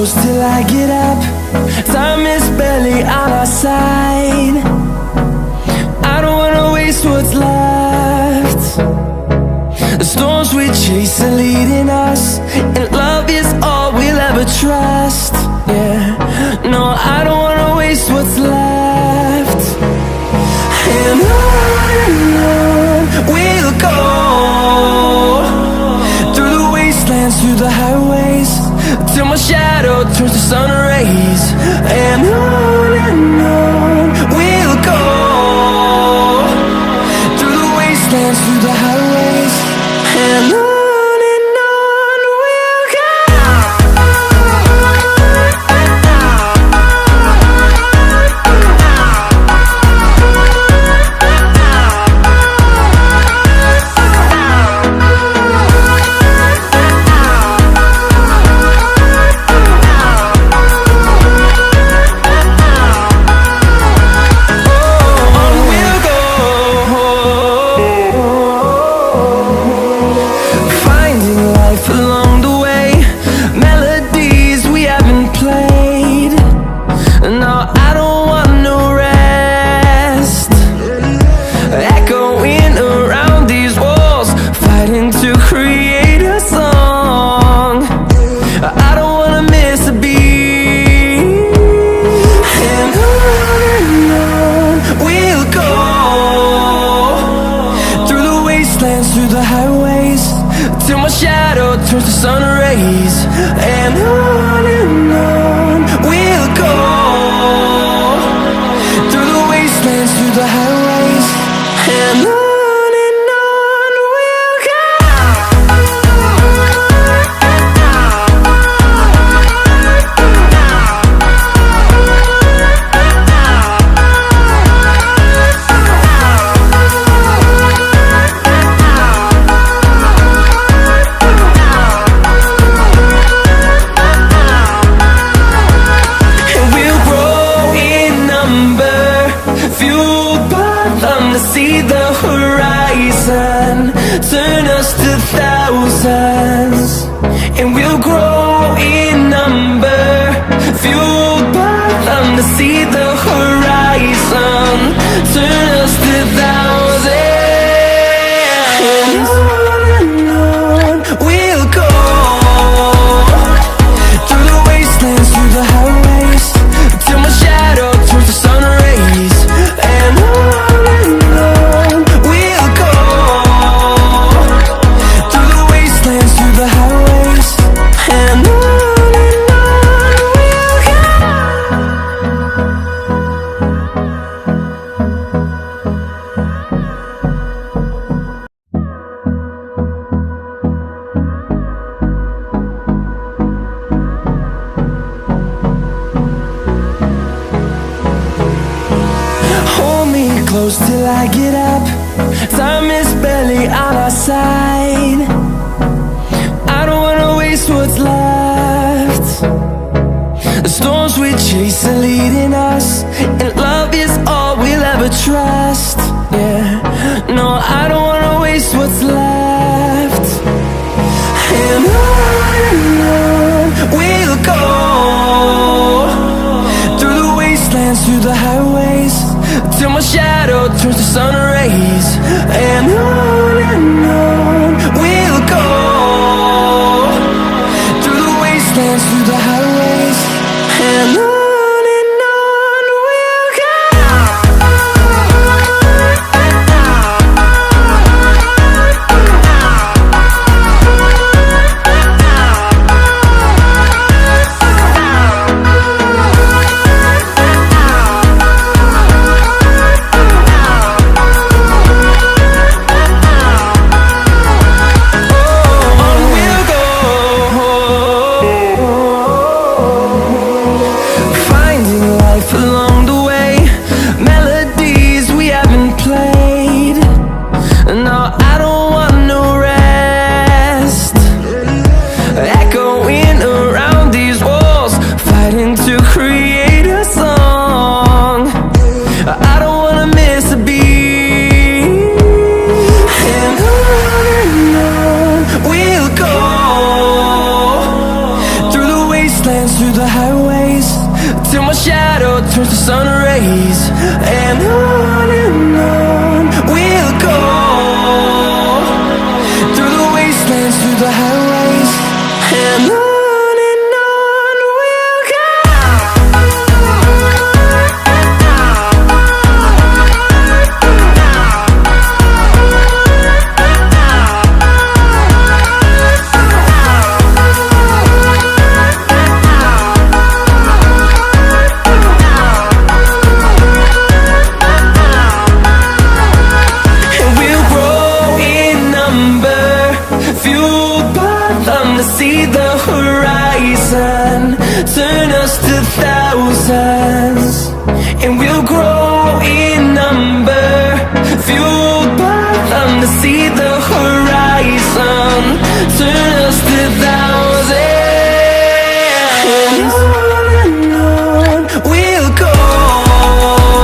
close till I get up. Time is barely on our side. I don't wanna waste what's left. The storms we chase are leading us, and love is all we'll ever trust. Yeah, no, I don't wanna waste what's left. And on we'll go, through the wastelands, through the highways, till my shadow turns to sun rays. And on we'll go, through the wastelands, through the highways, and on. Through the highways, till my shadow turns to sun rays. And on we'll go, through the wastelands, through the highways, and on. See the horizon, turn us to thousands, and we'll grow in number, fueled by them to see the horizon, turn us to thousands. And on we'll go, through the wastelands, through the highways, till my shadow turns to sun rays. And on close till I get up. Time is barely on our side. I don't wanna waste what's left. The storms we chase are leading us, and love is all we'll ever trust. Yeah, no, I don't wanna waste what's left. And on we'll go, through the wastelands, through the highways, till my shadow turns to sun rays. And on we'll go, through the wastelands, through the highways, and on. shadow turns to sun rays, and on we'll go, through the wastelands, through the highways, and on we'll go. See the horizon, turn us to thousands, and we'll grow in number, fueled by them to see the horizon, turn